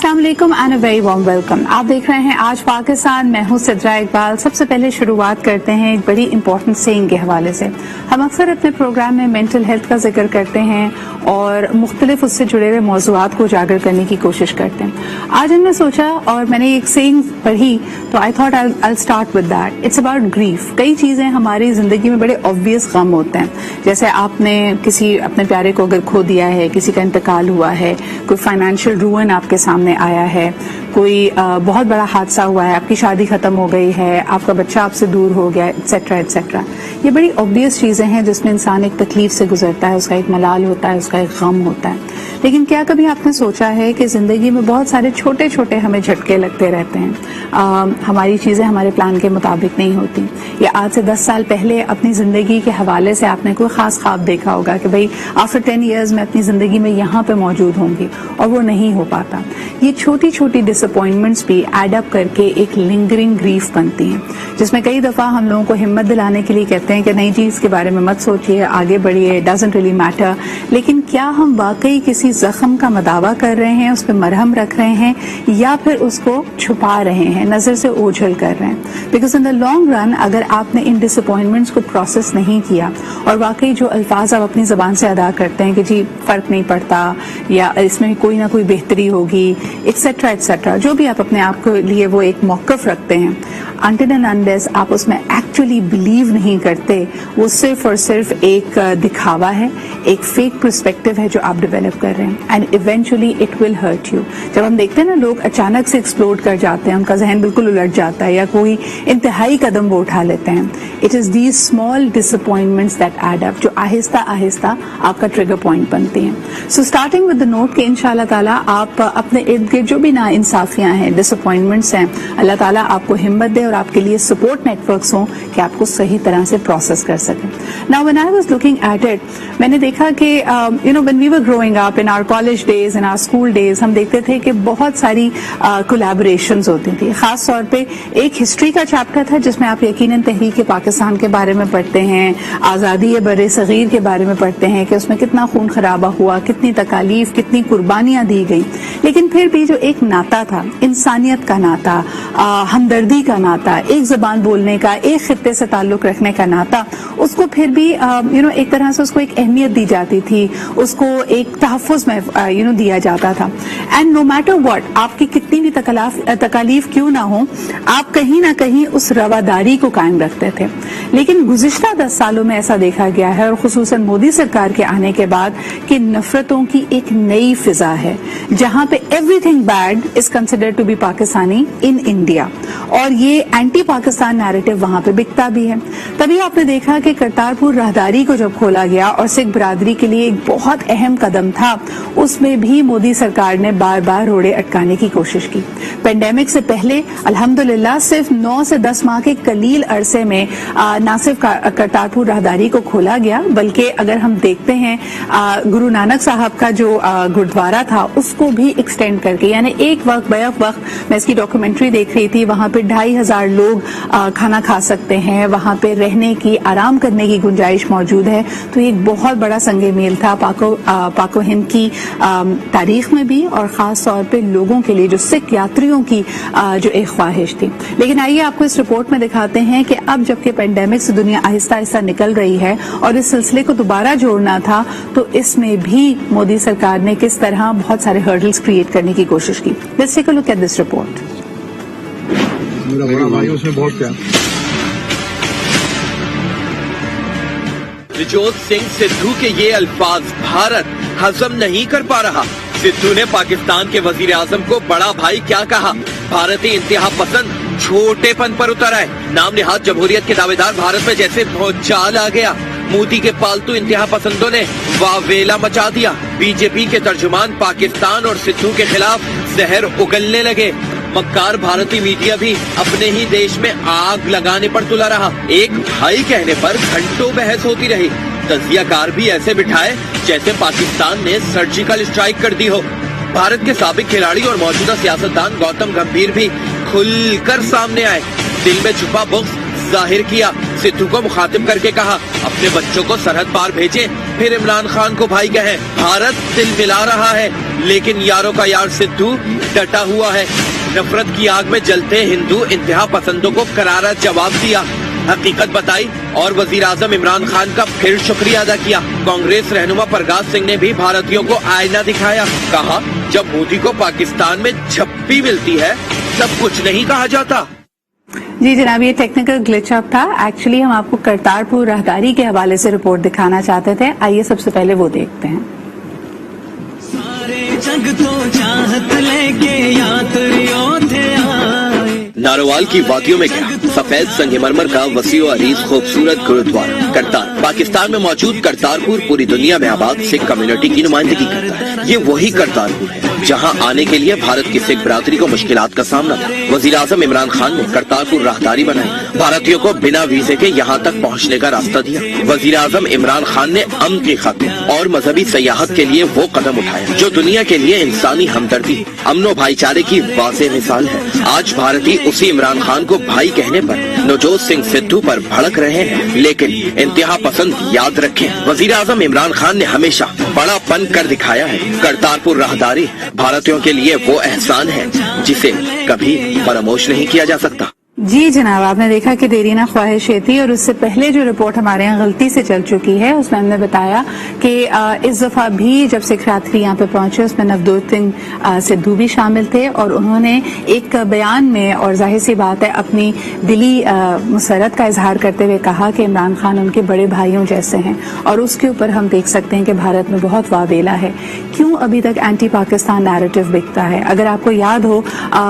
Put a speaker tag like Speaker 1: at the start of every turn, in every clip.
Speaker 1: अस्सलाम वालेकुम and a very warm welcome. आप देख रहे हैं आज पाकिस्तान, मैं हूं सिद्रा इकबाल। सबसे पहले शुरुआत करते हैं एक बड़ी इंपॉर्टेंट सेइंग के हवाले से। हम अक्सर अपने प्रोग्राम में मेंटल हेल्थ का जिक्र करते हैं और मुख्तलिफ उससे जुड़े हुए मौज़ूआत को उजागर करने की कोशिश करते हैं। आज हमने सोचा और मैंने एक सेइंग पढ़ी तो I thought I start with that. It's about grief. कई चीज़ें हमारी ज़िंदगी में बड़े ऑब्वियस गम होते हैं, जैसे आपने किसी अपने प्यारे को अगर खो दिया है, किसी का इंतकाल हुआ है, कोई फाइनेंशियल रूइन आपके सामने आया है, कोई बहुत बड़ा हादसा हुआ है, आपकी शादी खत्म हो गई है, आपका बच्चा आपसे दूर हो गया, एटसेट्रा एटसेट्रा। ये बड़ी ऑब्वियस चीज़ें हैं जिसमें इंसान एक तकलीफ से गुजरता है, उसका एक मलाल होता है, उसका एक गम होता है। लेकिन क्या कभी आपने सोचा है कि ज़िंदगी में बहुत सारे छोटे छोटे हमें झटके लगते रहते हैं। हमारी चीज़ें हमारे प्लान के मुताबिक नहीं होती। या आज से 10 साल पहले अपनी ज़िंदगी के हवाले से आपने कोई ख़ास ख्वाब देखा होगा कि भाई आफ्टर 10 ईयर्स मैं अपनी ज़िंदगी में यहाँ पे मौजूद होंगी, और वो नहीं हो पाता। ये छोटी छोटी डिसअपॉइंटमेंट्स भी एड अप करके एक लिंगरिंग ग्रीफ बनती हैं, जिसमें कई दफ़ा हम लोगों को हिम्मत दिलाने के लिए कहते हैं कि नहीं जी, इसके बारे में मत सोचिए, आगे बढ़िए, डजंट रियली मैटर। लेकिन क्या हम वाकई किसी जख्म का मदावा कर रहे हैं, उस पर मरहम रख रहे हैं, या फिर उसको छुपा रहे हैं, नज़र से ओझल कर रहे हैं? Because in the long run अगर आपने इन डिसअपॉइंटमेंट्स को प्रोसेस नहीं किया और वाकई जो अल्फाज आप अपनी ज़बान से अदा करते हैं कि जी फ़र्क नहीं पड़ता या इसमें कोई ना कोई बेहतरी होगी, एक्सेट्रा एक्सेट्रा, जो भी आप अपने आप के लिए वो एक मौक़िफ़ रखते हैं, अनटिल एंड अनलेस आप उसमें एक्चुअली बिलीव नहीं करते, वो सिर्फ और सिर्फ एक दिखावा है, एक फेक पर्सपेक्टिव है जो आप डेवलप कर रहे हैं, and eventually it will hurt you. जब हम देखते हैं ना लोग अचानक से एक्सप्लोड कर जाते हैं, उनका जहन बिल्कुल उलट जाता है या कोई इंतहाई कदम वो उठा लेते हैं, it is these small disappointments that add up, जो आहिस्ता आहिस्ता आपका ट्रिगर पॉइंट बनती हैं। So starting with the note कि इंशाल्लाह ताला आप अपने इर्द गिर्द जो भी ना इंसाफियाँ हैं, डिसअपॉइंटमेंट्स हैं, अल्लाह ताला आपको हिम्मत दे और आपके लिए सपोर्ट नेटवर्क्स हों कि आपको सही तरह से प्रोसेस कर सकें। Now when I was looking at it, मैंने देखा कि you know when we were growing up in our college days, in our school days, हम देखते थे कि बहुत सारी कोलैबोरेशंस होती थी। खास तौर पे एक हिस्ट्री का चैप्टर था जिसमें आप यकीनन तहरीक पाकिस्तान के बारे में पढ़ते हैं, आज़ादी बरे सगीर के बारे में पढ़ते हैं कि उसमें कितना खून खराबा हुआ, कितनी तकालीफ, कितनी कुर्बानियां दी गई। लेकिन फिर भी जो एक नाता था, इंसानियत का नाता, हमदर्दी का नाता, एक ज़बान बोलने का, एक खित्ते से ताल्लुक़ रखने का नाता, उसको फिर भी यू नो एक तरह से उसको एक अहमियत दी जाती थी, उसको एक तहफ़्फ़ुज़ में यू नो दिया जाता था। एंड नो मैटर व्हाट, आपकी कितनी भी तकालीफ क्यों ना हो, आप कहीं ना कहीं उस रवादारी को कायम रखते थे। लेकिन गुज़िश्ता 10 सालों में ऐसा देखा गया है, और ख़ुसूसन मोदी सरकार के आने के बाद, कि नफ़रतों की एक नई फ़िज़ा है जहाँ पे everything bad is considered to be Pakistani in India, और ये एंटी पाकिस्तान नैरेटिव वहाँ पे बिकता भी है। तभी आपने देखा कि करतारपुर राहदारी को जब खोला गया और सिख बरादरी के लिए एक बहुत अहम कदम था, उसमें भी मोदी सरकार ने बार बार रोड़े अटकाने की कोशिश की। पेंडेमिक से पहले अल्हम्दुलिल्लाह सिर्फ 9 से 10 माह के कलील अरसे में न सिर्फ करतारपुर राहदारी को खोला गया, बल्कि अगर हम देखते हैं गुरु नानक साहब का जो गुरुद्वारा था उसको भी एक्सटेंड करके, यानी एक वक्त बैक वक्त, मैं इसकी डॉक्यूमेंट्री देख रही थी, वहां पे 2500 लोग खाना खा सकते हैं, वहां पे रहने की, आराम करने की गुंजाइश मौजूद है। तो एक बहुत बड़ा संगे मेल था पाको हिंद की तारीख में भी, और खास तौर पे लोगों के लिए, जो सिख यात्रियों की जो एक ख्वाहिश थी। लेकिन आइए आपको इस रिपोर्ट में दिखाते हैं कि अब जबकि पेंडेमिक से दुनिया आहिस्ता आहिस्ता निकल रही है और इस सिलसिले को दोबारा जोड़ना था, तो इसमें भी मोदी सरकार ने किस तरह बहुत सारे हर्डल्स क्रिएट करने की कोशिश की। Let's take a look at this report.
Speaker 2: मेरा बड़ा भाई, उसमें बहुत प्यार।
Speaker 3: नवजोत सिंह सिद्धू के ये अल्फाज भारत हजम नहीं कर पा रहा। सिद्धू ने पाकिस्तान के वजीर आजम को बड़ा भाई क्या कहा। भारतीय इंतहा पसंद छोटेपन पर उतर आए। नाम निहाद जमहूरियत के दावेदार भारत में जैसे भौचाल आ गया। मोदी के पालतू इंतहा पसंदों ने वावेला मचा दिया। बीजेपी के तर्जुमान पाकिस्तान और सिद्धू के खिलाफ जहर उगलने लगे। मक्कार भारतीय मीडिया भी अपने ही देश में आग लगाने पर तुला रहा। एक भाई कहने पर घंटों बहस होती रही। तजियाकार भी ऐसे बिठाए जैसे पाकिस्तान ने सर्जिकल स्ट्राइक कर दी हो। भारत के साबिक खिलाड़ी और मौजूदा सियासतदान गौतम गंभीर भी खुलकर सामने आए। दिल में छुपा बुग़्ज़ जाहिर किया। सिद्धू को मुखातिब करके कहा, अपने बच्चों को सरहद पार भेजें, फिर इमरान खान को भाई कहें। भारत दिल मिला रहा है, लेकिन यारों का यार सिद्धू डटा हुआ है। नफरत की आग में जलते हिंदू इंतहा पसंदों को करारा जवाब दिया, हकीकत बताई और वजीर आजम इमरान खान का फिर शुक्रिया अदा किया। कांग्रेस रहनुमा प्रकाश सिंह ने भी भारतीयों को आईना दिखाया, कहा जब मोदी को पाकिस्तान में झप्पी मिलती है तब कुछ नहीं कहा जाता।
Speaker 1: जी जनाब, ये टेक्निकल ग्लिच अप था। एक्चुअली हम आपको करतारपुर राहदारी के हवाले से रिपोर्ट दिखाना चाहते थे। आइए सबसे पहले वो देखते हैं।
Speaker 4: सारे जग को चाहत लेके यात्रियों थे आए।
Speaker 3: नारोवाल की वादियों में क्या सफेद संगमरमर का वसीओ अरीज खूबसूरत गुरुद्वारा करतार। पाकिस्तान में मौजूद करतारपुर पूरी दुनिया में आबाद सिख कम्युनिटी की नुमाइंदगी करता है। ये वही करतारपुर है जहां आने के लिए भारत की सिख बरादरी को मुश्किलात का सामना था। वजीर आजम इमरान खान ने करतारपुर राहदारी बनाई, भारतीयों को बिना वीजे के यहाँ तक पहुँचने का रास्ता दिया। वजीर आजम इमरान खान ने अमन की खातिर और मजहबी सयाहत के लिए वो कदम उठाया जो दुनिया के लिए इंसानी हमदर्दी, अमनो भाईचारे की वाज़ेह मिसाल है। आज भारतीय उसी इमरान खान को भाई कहने पर नवजोत सिंह सिद्धू पर भड़क रहे हैं, लेकिन इंतहा पसंद याद रखें, वजीर आजम इमरान खान ने हमेशा बड़ापन कर दिखाया है। करतारपुर राहदारी भारतीयों के लिए वो एहसान है जिसे कभी फरामोश नहीं किया जा सकता।
Speaker 1: जी जनाब, आपने देखा कि देरीना ख्वाहिशें थी और उससे पहले जो रिपोर्ट हमारे यहाँ गलती से चल चुकी है उसमें हमने बताया कि इस दफा भी जब सिख यात्री यहाँ पे पहुंचे उसमें नवजोत सिंह सिद्धू भी शामिल थे और उन्होंने एक बयान में, और जाहिर सी बात है, अपनी दिली मुसरत का इजहार करते हुए कहा कि इमरान खान उनके बड़े भाइयों जैसे हैं। और उसके ऊपर हम देख सकते हैं कि भारत में बहुत वावेला है। क्यों अभी तक एंटी पाकिस्तान नैरेटिव बिकता है? अगर आपको याद हो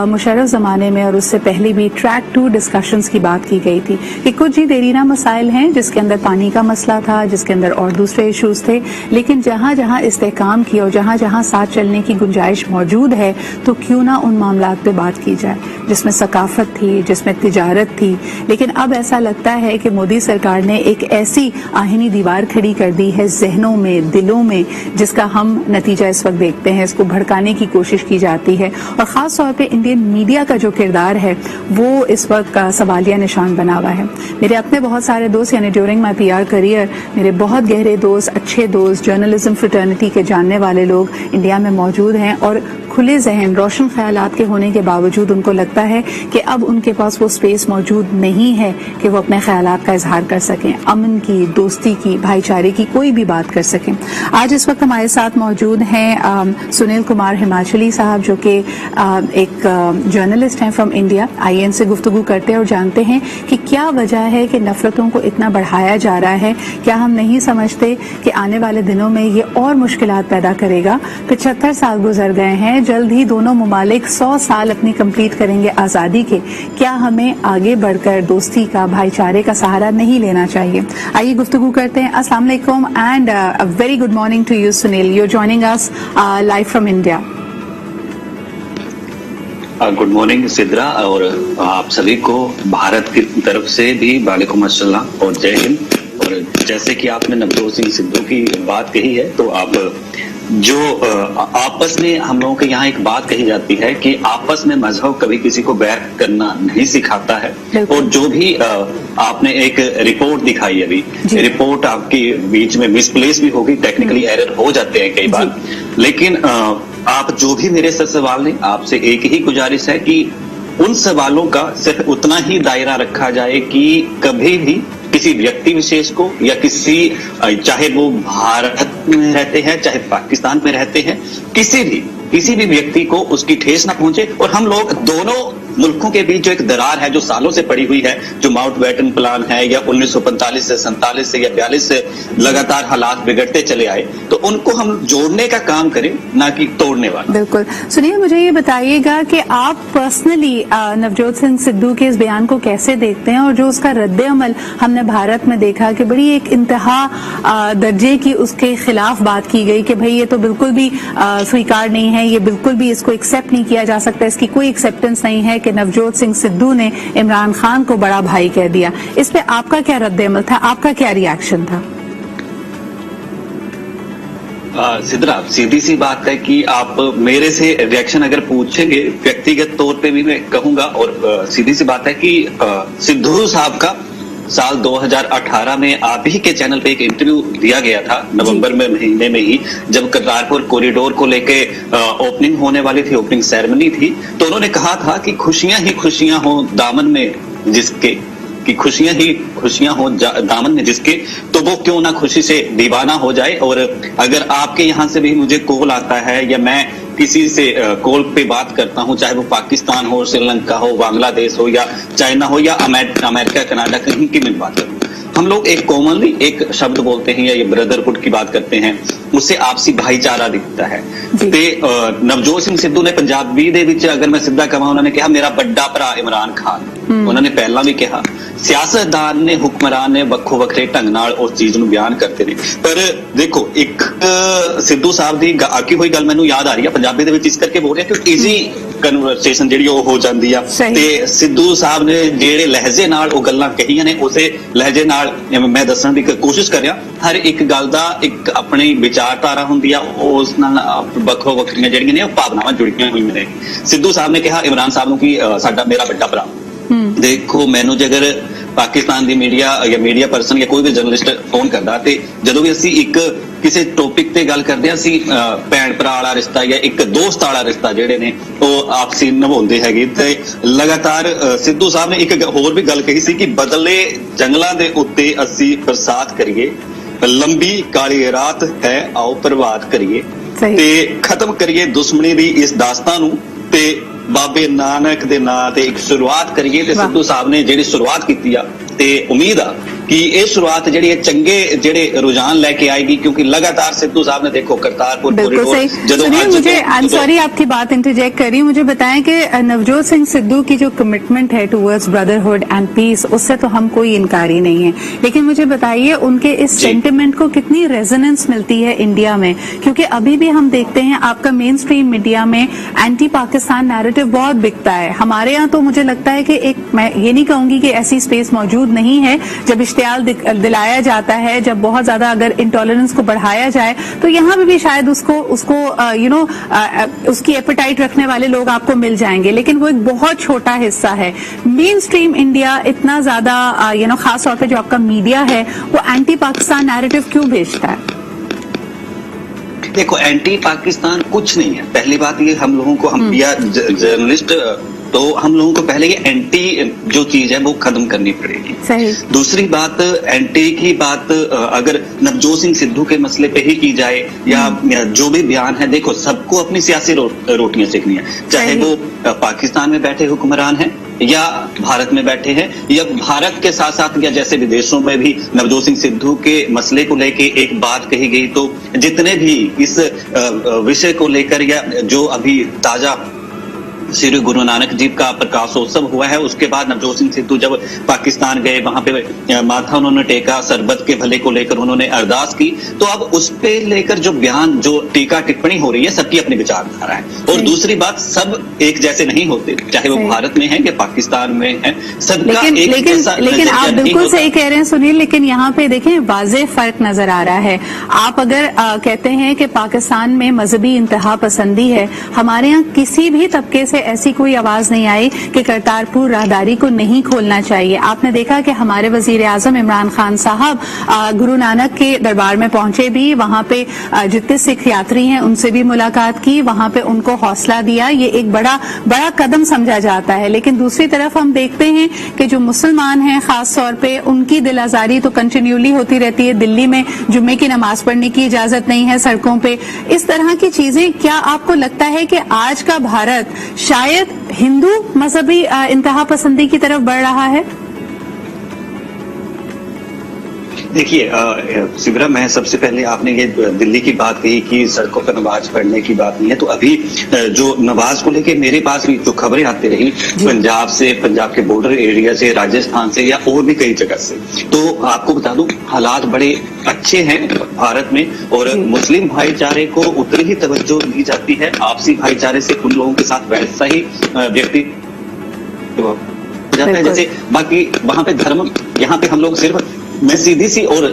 Speaker 1: मुशर्रफ जमाने में और उससे पहले भी ट्रैक 2 डिस्कशंस की बात की गई थी कि कुछ ही देरीना मसाइल हैं जिसके अंदर पानी का मसला था, जिसके अंदर और दूसरे इश्यूज थे, लेकिन जहां जहां इस्तेहकाम की और जहां जहां साथ चलने की गुंजाइश मौजूद है तो क्यों ना उन मामलात पे बात की जाए जिसमें सकाफत थी, जिसमें तिजारत थी। लेकिन अब ऐसा लगता है कि मोदी सरकार ने एक ऐसी आहिनी दीवार खड़ी कर दी है जहनों में, दिलों में, जिसका हम नतीजा इस वक्त देखते हैं। इसको भड़काने की कोशिश की जाती है और खास तौर पे इंडियन मीडिया का जो किरदार है वो इस वक्त का सवालिया निशान बना हुआ है। मेरे अपने बहुत सारे दोस्त, यानी ड्यूरिंग माई PR करियर, मेरे बहुत गहरे दोस्त, अच्छे दोस्त, जर्नलिज्म फ्रेटर्निटी के जानने वाले लोग इंडिया में मौजूद हैं और खुले जहन, रोशन ख्यालात के होने के बावजूद उनको लगता है कि अब उनके पास वो स्पेस मौजूद नहीं है कि वो अपने ख्यालात का इजहार कर सकें, अमन की, दोस्ती की, भाईचारे की कोई भी बात कर सकें। आज इस वक्त हमारे साथ मौजूद हैं सुनील कुमार हिमाचली साहब, जो कि एक जर्नलिस्ट हैं फ्रॉम इंडिया। आइए इनसे गुफ्तगू करते हैं और जानते हैं कि क्या वजह है कि नफरतों को इतना बढ़ाया जा रहा है। क्या हम नहीं समझते कि आने वाले दिनों में ये और मुश्किलात पैदा करेगा? 75 साल गुजर गए हैं, जल्द ही दोनों मुमालिक 100 साल अपनी कंप्लीट करेंगे आज़ादी के। क्या हमें आगे बढ़कर दोस्ती का, भाईचारे का सहारा नहीं लेना चाहिए? आइए गुफ्तगू करते हैं। अस्सलाम वालेकुम and a very good morning to you Sunil, you are joining us live from India.
Speaker 5: Good morning Sidra, और आप सभी को भारत की तरफ से भी वालेकुम अस्सलाम और जय हिंद। और जैसे कि आपने नवजोत सिंह सिद्धू की बात कही है, तो आप जो आपस में हम लोगों के यहाँ एक बात कही जाती है कि आपस में मजहब कभी किसी को बैर करना नहीं सिखाता है। और जो भी आपने एक रिपोर्ट दिखाई अभी, रिपोर्ट आपकी बीच में मिसप्लेस भी होगी, टेक्निकली एरर हो जाते हैं कई बार, लेकिन आप जो भी मेरे से सवाल ने, आपसे एक ही गुजारिश है कि उन सवालों का सिर्फ उतना ही दायरा रखा जाए कि कभी भी किसी व्यक्ति विशेष को या किसी, चाहे वो भारत में रहते हैं चाहे पाकिस्तान में रहते हैं, किसी भी व्यक्ति को उसकी ठेस ना पहुंचे। और हम लोग दोनों मुल्कों के बीच जो एक दरार है जो सालों से पड़ी हुई है, जो माउंटबेटन प्लान है या 1945 से 47 से या 42 से लगातार हालात बिगड़ते चले आए, तो उनको हम जोड़ने का काम करें, ना कि तोड़ने वाला।
Speaker 1: बिल्कुल। सुनिए, मुझे ये बताइएगा कि आप पर्सनली नवजोत सिंह सिद्धू के इस बयान को कैसे देखते हैं और जो उसका रद्द अमल हमने भारत में देखा कि बड़ी एक इंतहा दर्जे की उसके खिलाफ बात की गई कि भाई ये तो बिल्कुल भी स्वीकार नहीं है, ये बिल्कुल भी इसको एक्सेप्ट नहीं किया जा सकता, इसकी कोई एक्सेप्टेंस नहीं है कि नवजोत सिंह सिद्धू ने इमरान खान को बड़ा भाई कह दिया। इस पे आपका क्या रद्द अमल था, आपका क्या रिएक्शन था?
Speaker 5: सिद्रा, सीधी सी बात है कि आप मेरे से रिएक्शन अगर पूछेंगे व्यक्तिगत तौर पे भी मैं कहूंगा, और सीधी सी बात है कि सिद्धू साहब का साल 2018 में आप ही के चैनल पे एक इंटरव्यू दिया गया था नवंबर में महीने में ही, जब करतारपुर कॉरिडोर को लेके ओपनिंग होने वाली थी, ओपनिंग सेरेमनी थी, तो उन्होंने कहा था कि खुशियां ही खुशियां हो दामन में जिसके, कि खुशियां ही खुशियां हो दामन में जिसके, तो वो क्यों ना खुशी से दीवाना हो जाए। और अगर आपके यहाँ से भी मुझे कॉल आता है या मैं किसी से कॉल पे बात करता हूं, चाहे वो पाकिस्तान हो, श्रीलंका हो, बांग्लादेश हो या चाइना हो या अमेरिका, कनाडा, कहीं की मैं बात करूं, हम लोग एक कॉमनली एक शब्द बोलते हैं या ये ब्रदरहुड की बात करते हैं, उससे आपसी भाईचारा दिखता है। ਤੇ ਨਵਜੋਤ ਸਿੰਘ ਸਿੱਧੂ ਨੇ ਪੰਜਾਬੀ ਦੇ ਵਿੱਚ ਅਗਰ ਮੈਂ ਸਿੱਧਾ ਕਹਾਂ, ਉਹਨਾਂ ਨੇ ਕਿਹਾ ਮੇਰਾ ਵੱਡਾ ਭਰਾ ਇਮਰਾਨ ਖਾਨ, ਉਹਨਾਂ ਨੇ ਪਹਿਲਾਂ ਵੀ ਕਿਹਾ। ਸਿਆਸਤਦਾਨ ਨੇ, ਹੁਕਮਰਾਨ ਨੇ ਵੱਖੋ ਵੱਖਰੇ ਢੰਗ ਨਾਲ ਉਸ ਚੀਜ਼ ਨੂੰ ਬਿਆਨ ਕਰਦੇ ਨੇ, ਪਰ ਦੇਖੋ ਇੱਕ ਸਿੱਧੂ ਸਾਹਿਬ ਦੀ ਆਕੀ ਹੋਈ ਗੱਲ ਮੈਨੂੰ ਯਾਦ ਆ ਰਹੀ ਹੈ, ਪੰਜਾਬੀ ਦੇ ਵਿੱਚ ਇਸ ਕਰਕੇ ਬੋਲ ਰਿਹਾ ਕਿ ਈਜ਼ੀ ਕਨਵਰਸੇਸ਼ਨ ਜਿਹੜੀ ਉਹ ਹੋ ਜਾਂਦੀ ਆ, ਤੇ ਸਿੱਧੂ ਸਾਹਿਬ ਨੇ ਜਿਹੜੇ ਲਹਿਜੇ ਨਾਲ ਉਹ ਗੱਲਾਂ ਕਹੀਆਂ ਨੇ, ਉਸੇ ਲਹਿਜੇ ਨਾਲ ਮੈਂ ਦੱਸਣ ਦੀ ਕੋਸ਼ਿਸ਼ ਕਰ ਰਿਹਾ। ਹਰ ਇੱਕ ਗੱਲ ਦਾ ਇੱਕ ਆਪਣੀ ਵਿਚਾਰਧਾਰਾ ਹੁੰਦੀ ਆ, ਉਸ ਨਾਲ ਵੱਖੋ ਵੱਖਰੀਆਂ ਜਿਹੜੀਆਂ ਨੇ ਉਹ ਭਾਵਨਾਵਾਂ ਜੁੜੀਆਂ ਹੋਈਆਂ ਨੇ। ਸਿੱਧੂ ਸਾਹਿਬ ਨੇ ਕਿਹਾ ਇਮਰਾਨ ਸਾਹਿਬ ਨੂੰ ਕਿ ਸਾਡਾ ਮੇਰਾ ਵੱਡਾ ਭਰਾ। ਦੇਖੋ ਮੈਨੂੰ ਜੇ ਅਗਰ ਪਾਕਿਸਤਾਨ ਦੀ ਮੀਡੀਆ ਜਾਂ ਮੀਡੀਆ ਪਰਸਨ ਜਾਂ ਕੋਈ ਵੀ ਜਰਨਲਿਸਟ ਫੋਨ ਕਰਦਾ, ਤੇ ਜਦੋਂ ਵੀ ਅਸੀਂ ਇੱਕ ਕਿਸੇ ਟੌਪਿਕ ਤੇ ਗੱਲ ਕਰਦੇ ਹਾਂ, ਅਸੀਂ ਭੈਣ ਭਰਾ ਵਾਲਾ ਰਿਸ਼ਤਾ ਜਾਂ ਇੱਕ ਦੋਸਤ ਵਾਲਾ ਰਿਸ਼ਤਾ ਜਿਹੜੇ ਨੇ ਉਹ ਆਪਸੀ ਨਿਭਾਉਂਦੇ ਹੈਗੇ। ਤੇ ਲਗਾਤਾਰ ਸਿੱਧੂ ਸਾਹਿਬ ਨੇ ਇੱਕ ਹੋਰ ਵੀ ਗੱਲ ਕਹੀ ਸੀ ਕਿ ਬਦਲੇ ਜੰਗਲਾਂ ਦੇ ਉੱਤੇ ਅਸੀਂ ਬਰਸਾਤ ਕਰੀਏ, ਲੰਬੀ ਕਾਲੀ ਰਾਤ ਹੈ ਆਓ ਪ੍ਰਭਾਤ ਕਰੀਏ, ਤੇ ਖਤਮ ਕਰੀਏ ਦੁਸ਼ਮਣੀ ਦੀ ਇਸ ਦਾਸਤਾਨ ਨੂੰ, ਤੇ ਬਾਬੇ ਨਾਨਕ ਦੇ ਨਾਂ ਤੇ ਇੱਕ ਸ਼ੁਰੂਆਤ ਕਰੀਏ। ਤੇ ਸਿੱਧੂ ਸਾਹਿਬ ਨੇ ਜਿਹੜੀ ਸ਼ੁਰੂਆਤ ਕੀਤੀ ਆ, ਤੇ ਉਮੀਦ ਆ कि ये शुरुआत जी चंगे जेडे रुझान लेके आएगी, क्योंकि लगातार सिद्धू साहब ने देखो करतारपुर
Speaker 1: कॉरिडोर। मुझे आई एम सॉरी आपकी बात इंटरजेक्ट करी, मुझे बताएं कि नवजोत सिंह सिद्धू की जो कमिटमेंट है टुवर्ड्स ब्रदरहुड एंड पीस, उससे तो हम कोई इनकारी नहीं है, लेकिन मुझे बताइए उनके इस सेंटिमेंट को कितनी रेजोनेंस मिलती है इंडिया में, क्योंकि अभी भी हम देखते हैं आपका मेन स्ट्रीम मीडिया में एंटी पाकिस्तान नैरेटिव बहुत बिकता है। हमारे यहाँ तो मुझे लगता है कि एक, मैं ये नहीं कहूंगी कि ऐसी स्पेस मौजूद नहीं है, जब इश्तियाल दिलाया जाता है, जब बहुत ज्यादा अगर इंटॉलरेंस को बढ़ाया जाए, तो यहाँ पे भी शायद उसको उसकी एपेटाइट रखने वाले लोग आपको मिल जाएंगे, लेकिन वो एक बहुत छोटा हिस्सा है। मेन स्ट्रीम इंडिया इतना ज्यादा खास तौर पे जो आपका मीडिया है वो एंटी पाकिस्तान नैरेटिव क्यों भेजता है?
Speaker 5: देखो एंटी पाकिस्तान कुछ नहीं है, पहली बात ये हम लोगों को, हम या जर्नलिस्ट, तो हम लोगों को पहले ये एंटी जो चीज है वो खत्म करनी पड़ेगी। सही। दूसरी बात, एंटी की बात अगर नवजोत सिंह सिद्धू के मसले पे ही की जाए या जो भी बयान है, देखो सबको अपनी सियासी रोटियां सेकनी है, चाहे वो पाकिस्तान में बैठे हुक्मरान हैं या भारत में बैठे हैं, या भारत के साथ साथ या जैसे विदेशों में भी नवजोत सिंह सिद्धू के मसले को लेके एक बात कही गई, तो जितने भी इस विषय को लेकर या जो अभी ताजा श्री गुरु नानक जी का प्रकाशोत्सव हुआ है, उसके बाद नवजोत सिंह सिद्धू जब पाकिस्तान गए, वहां पे माथा उन्होंने टेका, सरबत के भले को लेकर उन्होंने अरदास की, तो अब उस पे लेकर जो बयान, जो टीका टिप्पणी हो रही है, सबकी अपनी विचारधारा है। और दूसरी बात, सब एक जैसे नहीं होते, चाहे वो भारत में है या पाकिस्तान में है, सबका
Speaker 1: लेकिन आप बिल्कुल सही कह रहे हैं सुनील, लेकिन यहाँ पे देखें वाज़ेह फर्क नजर आ रहा है। आप अगर कहते हैं कि पाकिस्तान में मजहबी इंतहा पसंदी है, हमारे यहाँ किसी भी तबके से ऐसी कोई आवाज नहीं आई कि करतारपुर राहदारी को नहीं खोलना चाहिए। आपने देखा कि हमारे वजीर आजम इमरान खान साहब गुरु नानक के दरबार में पहुंचे भी, वहां पे जितने सिख यात्री हैं उनसे भी मुलाकात की, वहां पे उनको हौसला दिया, ये एक बड़ा कदम समझा जाता है। लेकिन दूसरी तरफ हम देखते हैं कि जो मुसलमान हैं खास तौर पे, उनकी दिल आजारी तो कंटिन्यूली होती रहती है। दिल्ली में जुम्मे की नमाज पढ़ने की इजाजत नहीं है सड़कों पे, इस तरह की चीजें। क्या आपको लगता है कि आज का भारत शायद हिंदू मजहबी इंतहा पसंदी की तरफ बढ़ रहा है?
Speaker 5: देखिए शिवरा, मैं सबसे पहले, आपने ये दिल्ली की बात कही कि सड़कों पर नमाज पढ़ने की बात नहीं है, तो अभी जो नमाज को लेके मेरे पास भी जो खबरें आती रही पंजाब से, पंजाब के बॉर्डर एरिया से, राजस्थान से या और भी कई जगह से, तो आपको बता दूं हालात बड़े अच्छे हैं भारत में, और मुस्लिम भाईचारे को उतनी ही तवज्जो दी जाती है, आपसी भाईचारे से उन लोगों के साथ वैसा ही व्यक्ति जाता है जैसे बाकी वहां पे धर्म। यहाँ पे हम लोग सिर्फ, मैं सीधी सी और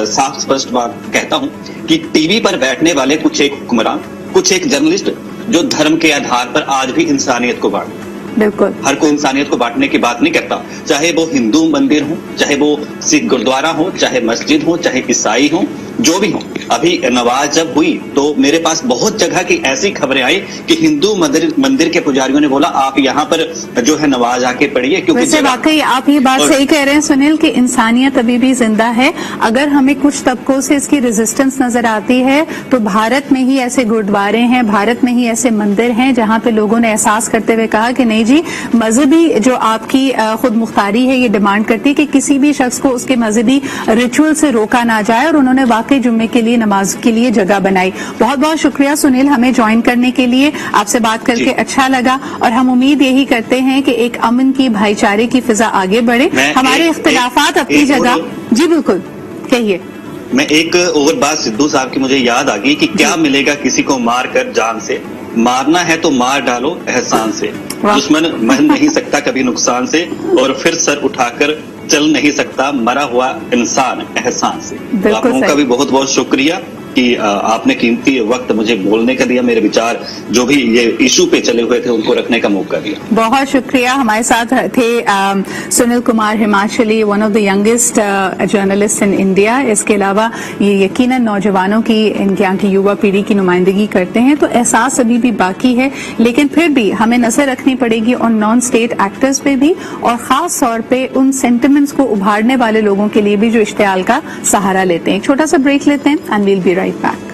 Speaker 5: साफ स्पष्ट बात कहता हूं कि टीवी पर बैठने वाले कुछ एक हुक्मरान, कुछ एक जर्नलिस्ट जो धर्म के आधार पर आज भी इंसानियत को बांट,
Speaker 1: بالکل
Speaker 5: ہر کوئی انسانیت کو بانٹنے کی بات نہیں کرتا، چاہے وہ ہندو مندر ہو، چاہے وہ سکھ گردوارا ہو، چاہے مسجد ہو، چاہے عیسائی ہوں، جو بھی ہوں. ابھی نماز جب ہوئی تو میرے پاس بہت جگہ کی ایسی خبریں آئی کہ ہندو مندر کے پجاریوں نے بولا آپ یہاں پر جو ہے نماز آ کے پڑھیے، کیونکہ
Speaker 1: ویسے واقعی آپ یہ بات صحیح کہہ رہے ہیں سنیل کہ انسانیت ابھی بھی زندہ ہے. اگر ہمیں کچھ طبقوں سے اس کی ریزسٹنس نظر آتی ہے تو بھارت میں ہی ایسے گردوارے ہیں، بھارت میں ہی ایسے مندر ہیں جہاں پہ لوگوں نے احساس کرتے ہوئے کہا کہ نہیں جی، مذہبی جو آپ کی خود مختاری ہے یہ ڈیمانڈ کرتی ہے کہ کسی بھی شخص کو اس کے مذہبی ریچول سے روکا نہ جائے، اور انہوں نے واقعی جمعے کے لیے نماز کے لیے جگہ بنائی. بہت بہت شکریہ سنیل ہمیں جوائن کرنے کے لیے، آپ سے بات کر کے اچھا لگا، اور ہم امید یہی کرتے ہیں کہ ایک امن کی، بھائی چارے کی فضا آگے بڑھے. ہمارے اختلافات اپنی جگہ. جی بالکل کہیے.
Speaker 5: میں ایک اور بات سدھو صاحب کی مجھے یاد آ گئی کہ کیا ملے گا کسی کو مار کر جان سے، مارنا ہے تو مار ڈالو احسان سے. دشمن مر نہیں سکتا کبھی نقصان سے، اور پھر سر اٹھا کر چل نہیں سکتا مرا ہوا انسان احسان سے. آپ لوگوں کا بھی بہت بہت شکریہ کہ آپ نے قیمتی وقت مجھے بولنے کا دیا، میرے وچار جو بھی یہ ایشو پہ چلے ہوئے تھے ان کو رکھنے کا موقع دیا.
Speaker 1: بہت شکریہ. ہمارے ساتھ تھے Sunil Kumar Himachali, one of the youngest journalist in India. اس کے علاوہ یہ یقیناً نوجوانوں کی، ان کے یہاں کی یووا پیڑھی کی نمائندگی کرتے ہیں، تو احساس ابھی بھی باقی ہے، لیکن پھر بھی ہمیں نظر رکھنی پڑے گی ان نان اسٹیٹ ایکٹرز پہ بھی، اور خاص طور پہ ان سینٹیمنٹس کو ابھارنے والے لوگوں کے لیے بھی جو اشتعال کا سہارا لیتے ہیں. ایک چھوٹا سا بریک لیتے ہیں and we'll be right back.